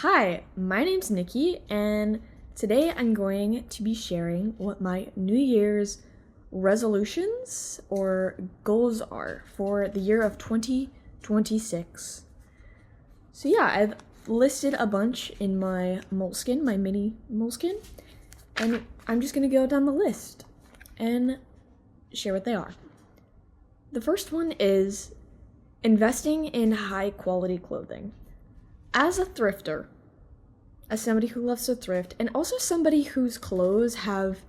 Hi, my name's Nikki, and today I'm going to be sharing what my New Year's resolutions or goals are for the year of 2026. So yeah, I've listed a bunch in my moleskin, my mini moleskin, and I'm just gonna go down the list and share what they are. The first one is investing in high quality clothing. As a thrifter, as somebody who loves to thrift, and also somebody whose clothes have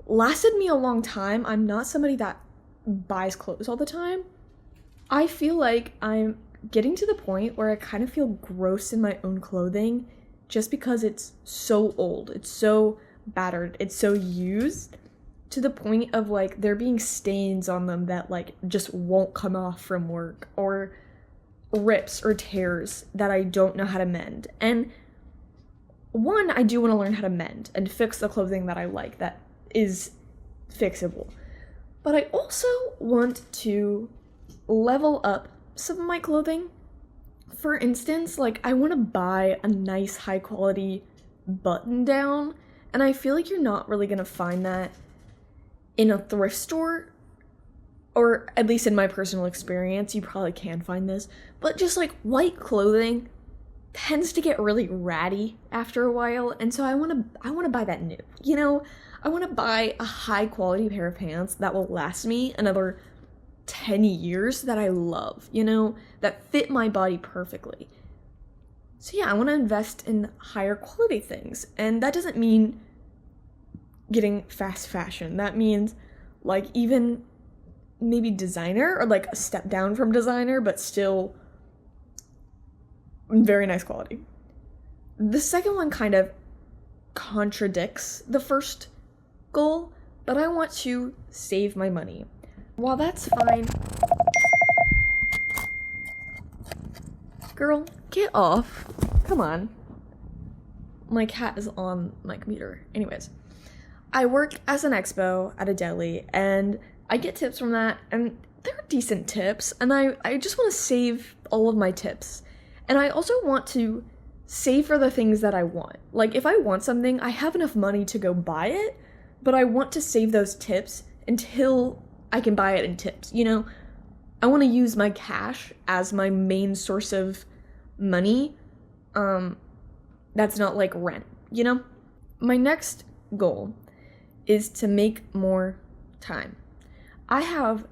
lasted me a long time, I'm not somebody that buys clothes all the time. I feel like I'm getting to the point where I kind of feel gross in my own clothing just because it's so old, it's so battered, it's so used, to the point of like there being stains on them that like just won't come off from work, or rips or tears that I don't know how to mend. And one, I do want to learn how to mend and fix the clothing that I like that is fixable. But I also want to level up some of my clothing. For instance, like I want to buy a nice high quality button down, and I feel like you're not really going to find that in a thrift store, or at least in my personal experience. You probably can find this, but just like white clothing tends to get really ratty after a while, and so I want to buy that new. You know, I want to buy a high quality pair of pants that will last me another 10 years that I love, you know, that fit my body perfectly. So yeah, I want to invest in higher quality things, and that doesn't mean getting fast fashion. That means like even maybe designer, or like a step down from designer, but still very nice quality. The second one kind of contradicts the first goal, but I want to save my money. While that's fine, girl, get off. Come on. My cat is on my computer. Anyways, I work as an expo at a deli, and I get tips from that, and they're decent tips, and I just want to save all of my tips. And I also want to save for the things that I want. Like, if I want something, I have enough money to go buy it, but I want to save those tips until I can buy it in tips, you know? I want to use my cash as my main source of money. That's not like rent, you know? My next goal is to make more time. I have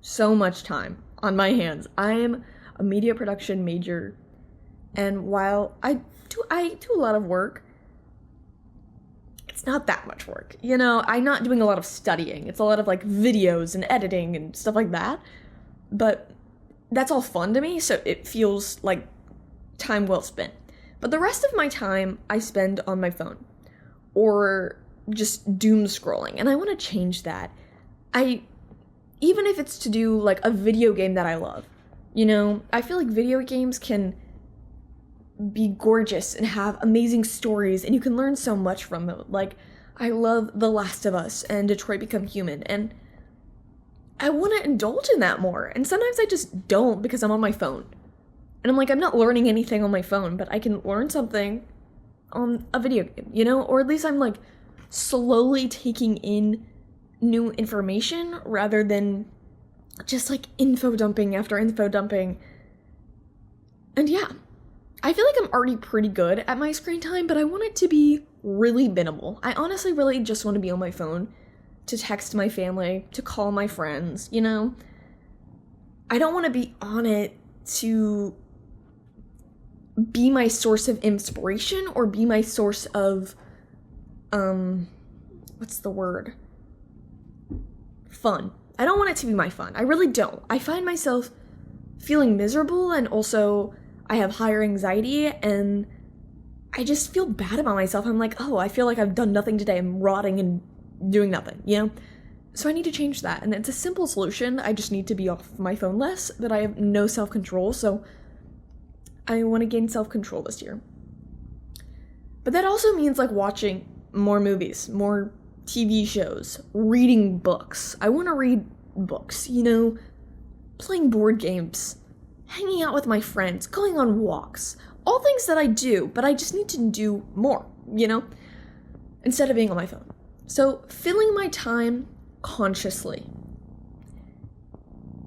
so much time on my hands. I am a media production major, and while I do a lot of work, it's not that much work. You know, I'm not doing a lot of studying. It's a lot of like videos and editing and stuff like that. But that's all fun to me, so it feels like time well spent. But the rest of my time I spend on my phone or just doom scrolling, and I want to change that. Even if it's to do like a video game that I love, you know, I feel like video games can be gorgeous and have amazing stories, and you can learn so much from them. Like, I love The Last of Us and Detroit Become Human, and I want to indulge in that more. And sometimes I just don't because I'm on my phone. And I'm like, I'm not learning anything on my phone, but I can learn something on a video game, you know? Or at least I'm like slowly taking in new information rather than just like info dumping after info dumping. And yeah, I feel like I'm already pretty good at my screen time, but I want it to be really minimal. I honestly really just want to be on my phone to text my family, to call my friends, you know? I don't want to be on it to be my source of inspiration or be my source of what's the word? Fun. I don't want it to be my fun. I really don't. I find myself feeling miserable, and also I have higher anxiety, and I just feel bad about myself. I'm like, oh, I feel like I've done nothing today. I'm rotting and doing nothing, you know? So I need to change that, and it's a simple solution. I just need to be off my phone less, but I have no self-control, so I want to gain self-control this year. But that also means like watching more movies, more TV shows, reading books. I want to read books, you know, playing board games, hanging out with my friends, going on walks, all things that I do, but I just need to do more, instead of being on my phone. So filling my time consciously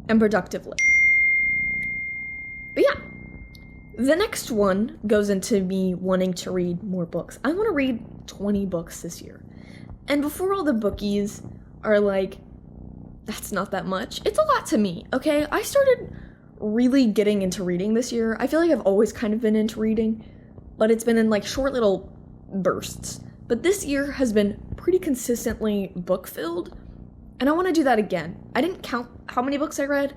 and productively. But yeah, the next one goes into me wanting to read more books. I want to read 20 books this year. And before all the bookies are like, that's not that much, it's a lot to me, okay? I started really getting into reading this year. I feel like I've always kind of been into reading, but it's been in like short little bursts. But this year has been pretty consistently book-filled, and I want to do that again. I didn't count how many books I read,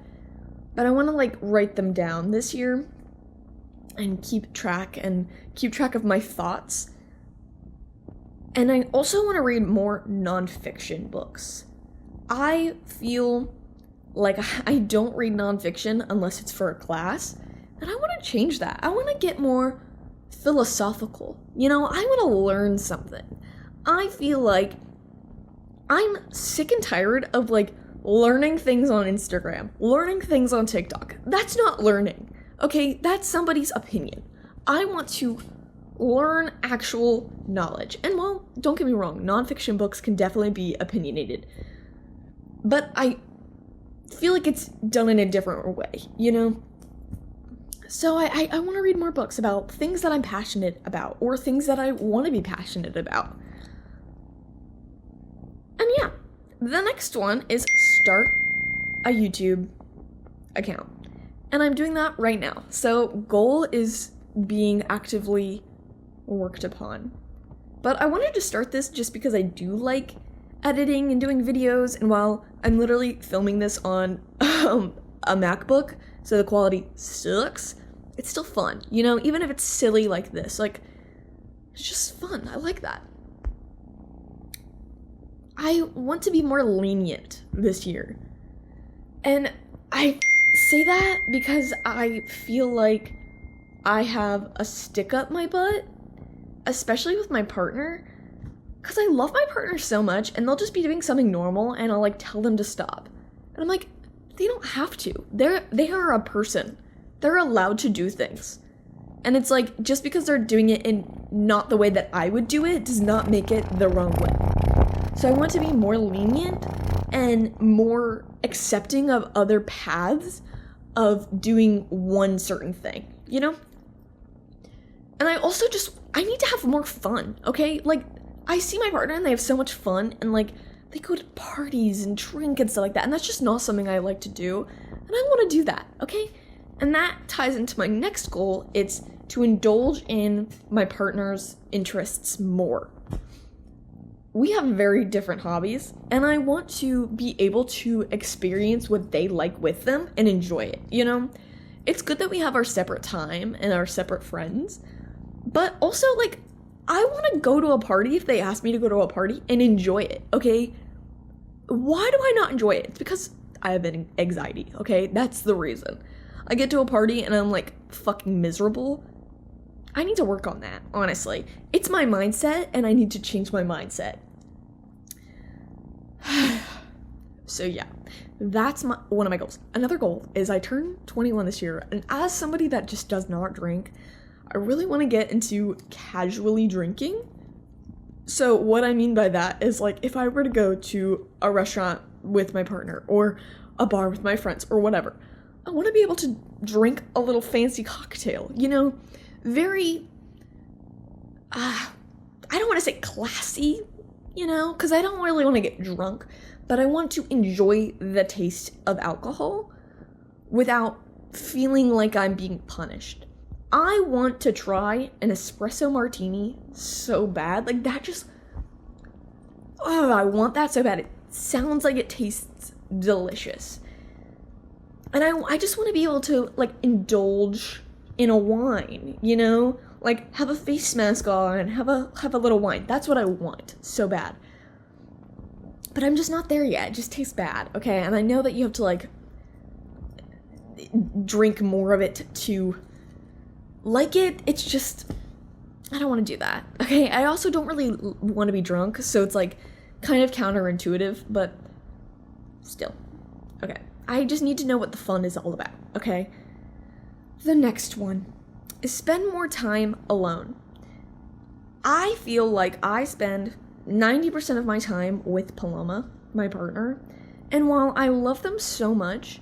but I want to like write them down this year and keep track of my thoughts. And I also want to read more nonfiction books. I feel like I don't read nonfiction unless it's for a class, and I want to change that. I want to get more philosophical. I want to learn something. I feel like I'm sick and tired of like learning things on Instagram, learning things on TikTok. That's not learning, okay? That's somebody's opinion. I want to learn actual knowledge. And well, don't get me wrong, nonfiction books can definitely be opinionated. But I feel like it's done in a different way, So I want to read more books about things that I'm passionate about, or things that I want to be passionate about. And yeah, the next one is start a YouTube account. And I'm doing that right now. So goal is being actively worked upon. But I wanted to start this just because I do like editing and doing videos, and while I'm literally filming this on a MacBook, so the quality sucks, it's still fun, even if it's silly like this, like, it's just fun. I like that. I want to be more lenient this year, and I say that because I feel like I have a stick up my butt, especially with my partner, because I love my partner so much, and they'll just be doing something normal, and I'll like tell them to stop, and I'm like, they don't have to. They are a person. They're allowed to do things, and it's like, just because they're doing it in not the way that I would do it does not make it the wrong way. So I want to be more lenient and more accepting of other paths of doing one certain thing, And I also I need to have more fun, okay? Like, I see my partner and they have so much fun, and like, they go to parties and drink and stuff like that, and that's just not something I like to do, and I want to do that, okay? And that ties into my next goal. It's to indulge in my partner's interests more. We have very different hobbies, and I want to be able to experience what they like with them and enjoy it, It's good that we have our separate time and our separate friends, but also, like, I want to go to a party if they ask me to go to a party and enjoy it, okay? Why do I not enjoy it? It's because I have an anxiety, okay? That's the reason. I get to a party and I'm like fucking miserable. I need to work on that, honestly. It's my mindset, and I need to change my mindset. So yeah, that's one of my goals. Another goal is I turn 21 this year, and as somebody that just does not drink, I really want to get into casually drinking. So what I mean by that is, like, if I were to go to a restaurant with my partner or a bar with my friends or whatever, I want to be able to drink a little fancy cocktail, very, I don't want to say classy, because I don't really want to get drunk, but I want to enjoy the taste of alcohol without feeling like I'm being punished. I want to try an espresso martini so bad. Like, that just, I want that so bad. It sounds like it tastes delicious. And I just want to be able to, like, indulge in a wine, Like, have a face mask on, have a little wine. That's what I want so bad. But I'm just not there yet. It just tastes bad, okay? And I know that you have to, like, drink more of it to like it. It's just, I don't want to do that, okay? I also don't really want to be drunk, so it's, like, kind of counterintuitive, but still. Okay. I just need to know what the fun is all about, okay? The next one is spend more time alone. I feel like I spend 90% of my time with Paloma, my partner, and while I love them so much,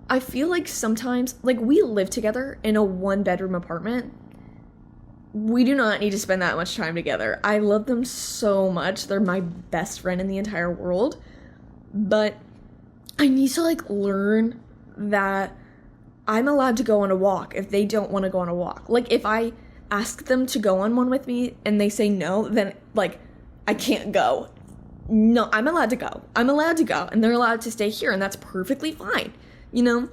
I feel like sometimes, like, we live together in a 1-bedroom apartment. We do not need to spend that much time together. I love them so much. They're my best friend in the entire world. But I need to, like, learn that I'm allowed to go on a walk if they don't want to go on a walk. Like, if I ask them to go on one with me and they say no, then, like, I can't go. No, I'm allowed to go. I'm allowed to go, and they're allowed to stay here, and that's perfectly fine. You know?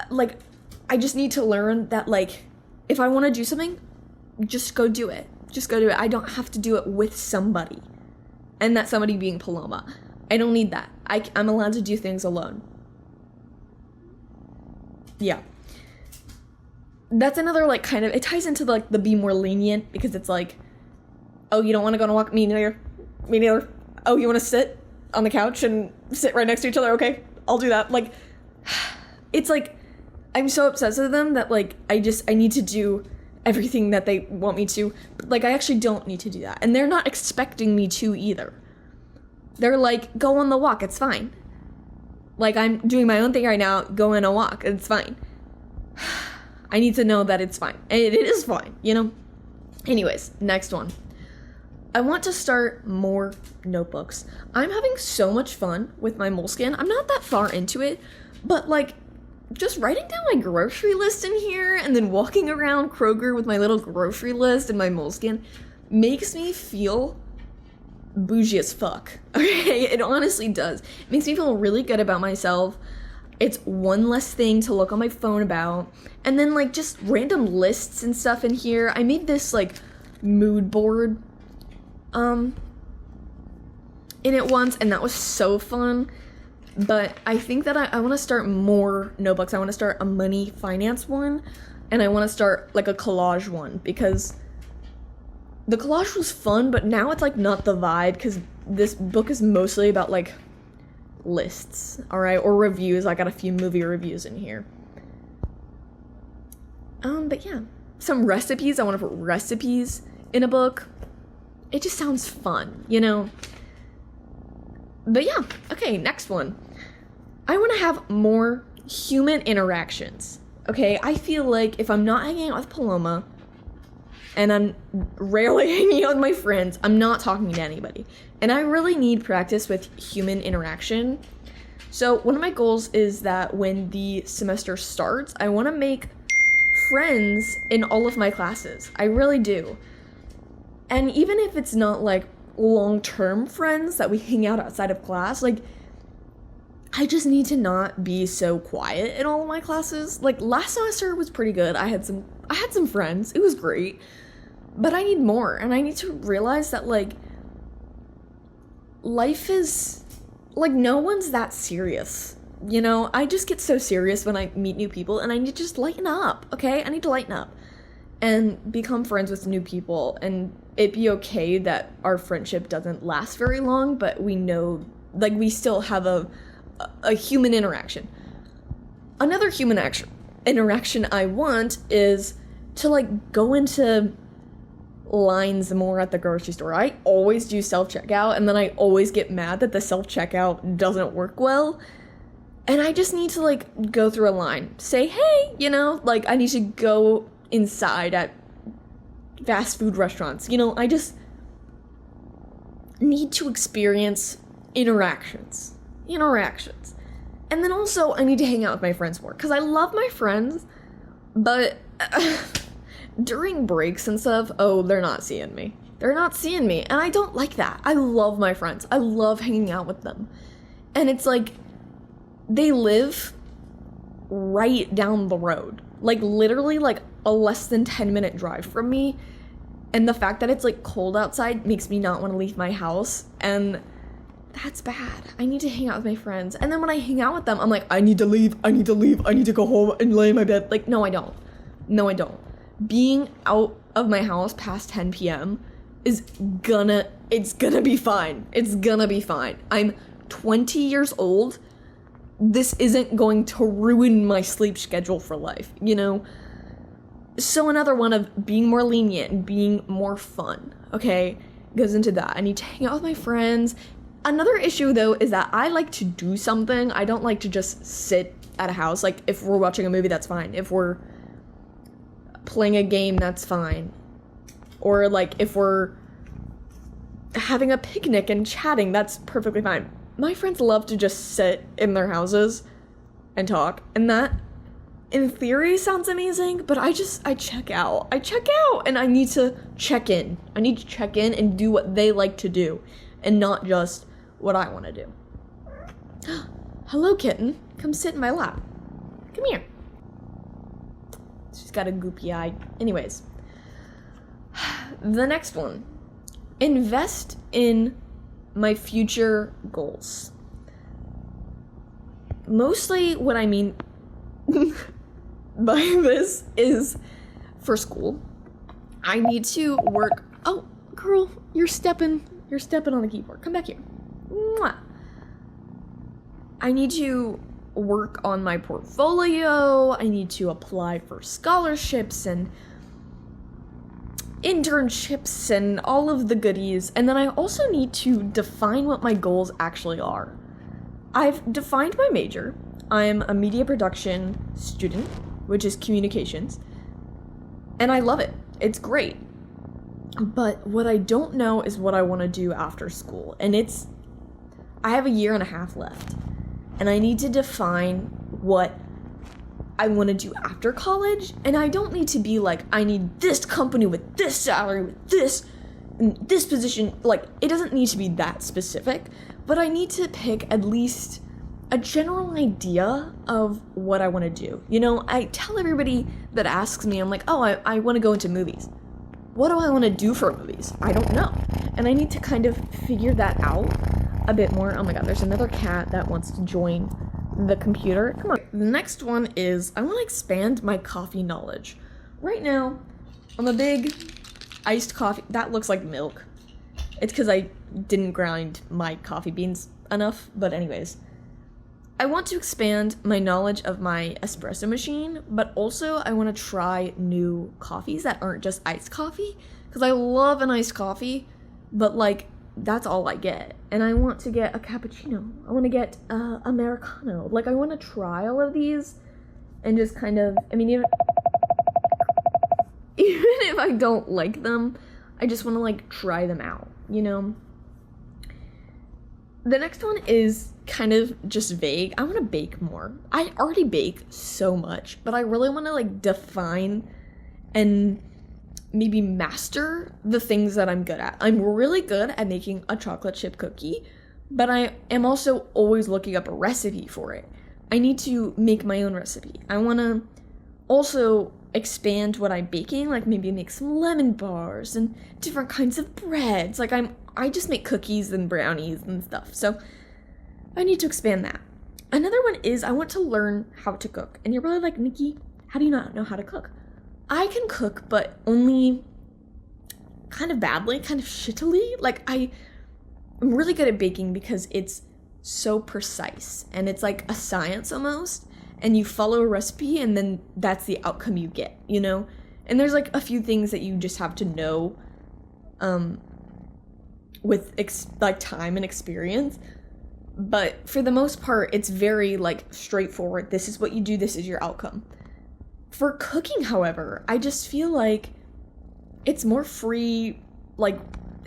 Like, I just need to learn that, like, if I want to do something, just go do it. Just go do it. I don't have to do it with somebody. And that somebody being Paloma. I don't need that. I'm allowed to do things alone. Yeah. That's another, like, kind of, it ties into, like, the be more lenient, because it's like, oh, you don't want to go on a walk? Me neither. Me neither. Oh, you want to sit on the couch and sit right next to each other? Okay, I'll do that. Like, it's like, I'm so obsessed with them that, like, I need to do everything that they want me to. But, like, I actually don't need to do that. And they're not expecting me to either. They're like, go on the walk, it's fine. Like, I'm doing my own thing right now, go on a walk, it's fine. I need to know that it's fine. And it is fine, you know? Anyways, next one. I want to start more notebooks. I'm having so much fun with my Moleskine. I'm not that far into it, but, like, just writing down my grocery list in here and then walking around Kroger with my little grocery list and my Moleskine makes me feel bougie as fuck. Okay, it honestly does. It makes me feel really good about myself. It's one less thing to look on my phone about. And then, like, just random lists and stuff in here. I made this, like, mood board in it once, and that was so fun. But I think that I want to start more notebooks. I want to start a money finance one, and I want to start, like, a collage one, because the collage was fun, but now it's, like, not the vibe, because this book is mostly about, like, lists, alright, or reviews. I got a few movie reviews in here. But yeah, some recipes. I want to put recipes in a book. It just sounds fun, you know? But yeah, okay, next one. I want to have more human interactions, okay? I feel like if I'm not hanging out with Paloma, and I'm rarely hanging out with my friends, I'm not talking to anybody. And I really need practice with human interaction. So one of my goals is that when the semester starts, I want to make friends in all of my classes. I really do. And even if it's not, like, long-term friends that we hang out outside of class, like, I just need to not be so quiet in all of my classes. Like, last semester was pretty good. I had some friends. It was great. But I need more, and I need to realize that, like, life is, like, no one's that serious, you know? I just get so serious when I meet new people, and I need to just lighten up, okay? I need to lighten up and become friends with new people, and it be okay that our friendship doesn't last very long, but we know, like, we still have a human interaction. Another human interaction I want is to, like, go into lines more at the grocery store. I always do self-checkout, and then I always get mad that the self-checkout doesn't work well, and I just need to, like, go through a line, say, hey, you know, like, I need to go inside at fast food restaurants, you know, I just need to experience interactions, and then also I need to hang out with my friends more, because I love my friends, but during breaks and stuff, oh, they're not seeing me, and I don't like that. I love my friends. I love hanging out with them, and it's like, they live right down the road, like, literally, like, a less than 10-minute drive from me, and the fact that it's, like, cold outside makes me not want to leave my house, and that's bad. I need to hang out with my friends, and then when I hang out with them, I'm like, I need to leave, I need to go home and lay in my bed. Like, no, I don't. Being out of my house past 10 p.m. it's gonna be fine. I'm 20 years old. This isn't going to ruin my sleep schedule for life, you know? So another one of being more lenient and being more fun, okay, goes into that. I need to hang out with my friends. Another issue, though, is that I like to do something. I don't like to just sit at a house. Like, if we're watching a movie, that's fine. If we're playing a game, that's fine. Or, like, if we're having a picnic and chatting, that's perfectly fine. My friends love to just sit in their houses and talk, and that, in theory, sounds amazing, but I check out. And I need to check in. I need to check in and do what they like to do, and not just what I want to do. Hello, kitten. Come sit in my lap. Come here. She's got a goopy eye. Anyways. The next one. Invest in my future goals. Mostly what I mean by this is for school. I need to work. Oh, girl, you're stepping on the keyboard. Come back here. Mwah. I need to work on my portfolio. I need to apply for scholarships and internships and all of the goodies. And then I also need to define what my goals actually are. I've defined my major. I'm a media production student, which is communications. And I love it. It's great. But what I don't know is what I want to do after school. And I have a year and a half left. And I need to define what I want to do after college. And I don't need to be like, I need this company with this salary, with this, and this position. Like, it doesn't need to be that specific. But I need to pick at least a general idea of what I want to do. You know, I tell everybody that asks me, I'm like, oh, I want to go into movies. What do I want to do for movies? I don't know. And I need to kind of figure that out a bit more. Oh my god, there's another cat that wants to join the computer. Come on. The next one is I want to expand my coffee knowledge. Right now, I'm a big iced coffee. That looks like milk. It's because I didn't grind my coffee beans enough. But anyways, I want to expand my knowledge of my espresso machine, but also I want to try new coffees that aren't just iced coffee, because I love an iced coffee, but like, that's all I get. And I want to get a cappuccino. I want to get Americano. Like, I want to try all of these and just kind of, I mean, even if I don't like them, I just want to like try them out, you know? The next one is kind of just vague. I want to bake more. I already bake so much, but I really want to like define and maybe master the things that I'm good at. I'm really good at making a chocolate chip cookie, but I am also always looking up a recipe for it. I need to make my own recipe. I want to also expand what I'm baking, like maybe make some lemon bars and different kinds of breads. Like I just make cookies and brownies and stuff. So I need to expand that. Another one is I want to learn how to cook. And you're probably like, Nikki, how do you not know how to cook? I can cook, but only kind of badly, kind of shittily. Like I'm really good at baking because it's so precise and it's like a science almost. And you follow a recipe and then that's the outcome you get, you know? And there's like a few things that you just have to know with like time and experience. But for the most part, it's very like straightforward. This is what you do. This is your outcome. For cooking, however, I just feel like it's more free. Like,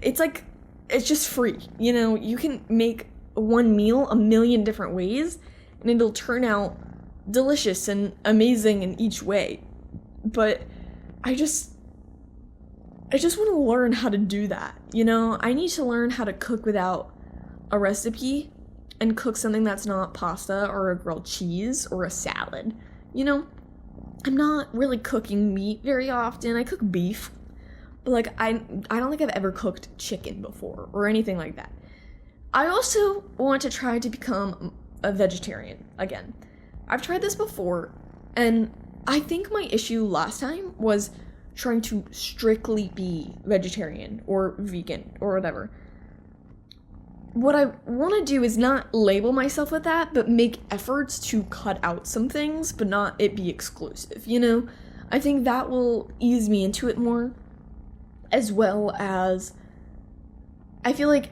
it's just free. You know, you can make one meal a million different ways and it'll turn out delicious and amazing in each way. But I just want to learn how to do that. You know, I need to learn how to cook without a recipe and cook something that's not pasta or a grilled cheese or a salad. You know, I'm not really cooking meat very often. I cook beef, but like I don't think I've ever cooked chicken before or anything like that. I also want to try to become a vegetarian again. I've tried this before, and I think my issue last time was trying to strictly be vegetarian or vegan or whatever. What I want to do is not label myself with that, but make efforts to cut out some things, but not it be exclusive, you know? I think that will ease me into it more, as well as I feel like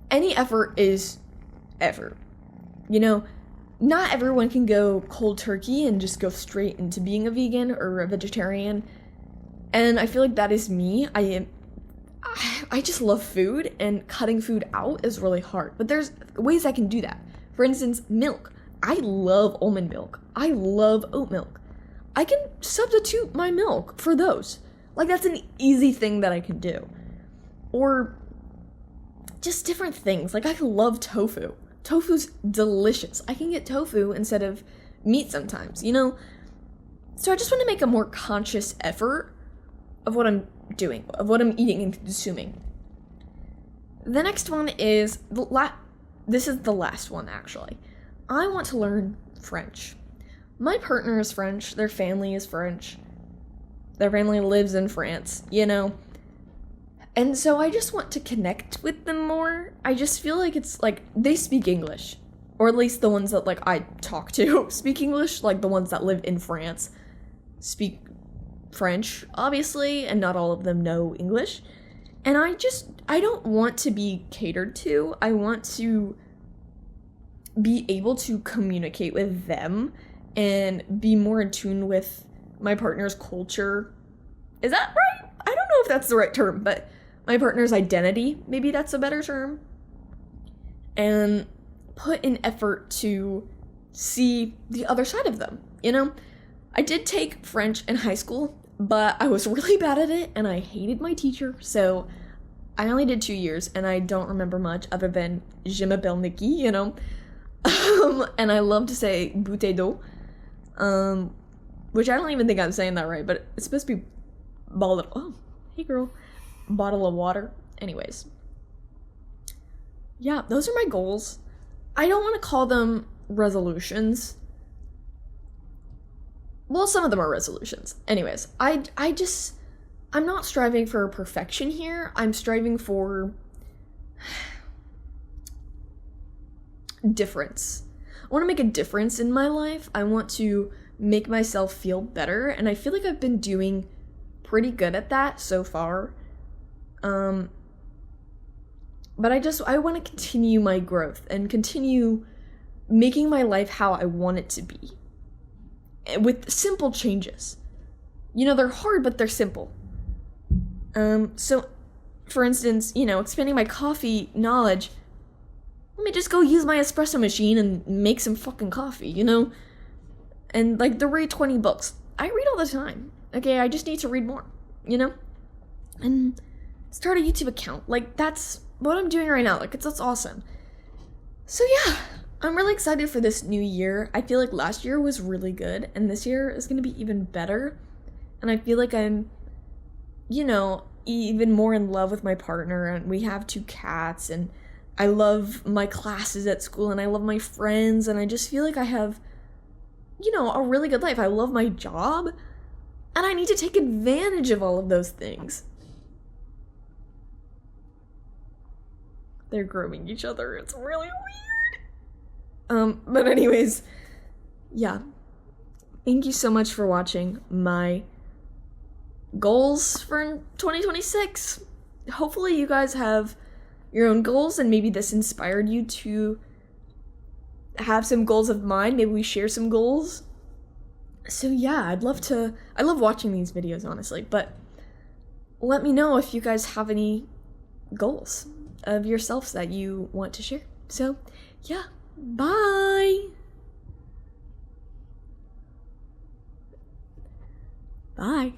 any effort is effort. You know, not everyone can go cold turkey and just go straight into being a vegan or a vegetarian. And I feel like that is me. I just love food, and cutting food out is really hard. But there's ways I can do that. For instance, milk. I love almond milk. I love oat milk. I can substitute my milk for those. Like, that's an easy thing that I can do. Or just different things. Like, I love tofu. Tofu's delicious. I can get tofu instead of meat sometimes, you know? So I just want to make a more conscious effort of what I'm doing, of what I'm eating and consuming. The next one is, this is the last one, actually. I want to learn French. My partner is French, their family is French, their family lives in France, you know? And so I just want to connect with them more. I just feel like it's like, they speak English. Or at least the ones that, like, I talk to speak English, like the ones that live in France speak French, obviously, and not all of them know English. And I don't want to be catered to. I want to be able to communicate with them and be more in tune with my partner's culture. Is that right? I don't know if that's the right term, but my partner's identity, maybe that's a better term. And put in effort to see the other side of them, you know? I did take French in high school, but I was really bad at it, and I hated my teacher, so I only did 2 years, and I don't remember much other than je m'appelle Nikki, you know? And I love to say bouteille d'eau, which I don't even think I'm saying that right, but it's supposed to be bottle of water. Anyways. Yeah, those are my goals. I don't want to call them resolutions. Well, some of them are resolutions. Anyways, I'm not striving for perfection here. I'm striving for difference. I want to make a difference in my life. I want to make myself feel better, and I feel like I've been doing pretty good at that so far. But I want to continue my growth and continue making my life how I want it to be. With simple changes. You know, they're hard, but they're simple. So, for instance, you know, expanding my coffee knowledge, let me just go use my espresso machine and make some fucking coffee, you know? And, like, to read 20 books. I read all the time. Okay, I just need to read more, you know? And start a YouTube account. Like, that's what I'm doing right now. Like, that's awesome. So, yeah. I'm really excited for this new year. I feel like last year was really good, and this year is going to be even better. And I feel like I'm, you know, even more in love with my partner, and we have 2 cats, and I love my classes at school, and I love my friends, and I just feel like I have, you know, a really good life. I love my job, and I need to take advantage of all of those things. They're grooming each other. It's really weird. But anyways, yeah. Thank you so much for watching my goals for 2026. Hopefully you guys have your own goals, and maybe this inspired you to have some goals of mine. Maybe we share some goals. So yeah, I love watching these videos, honestly, but let me know if you guys have any goals of yourselves that you want to share. So yeah. Bye. Bye.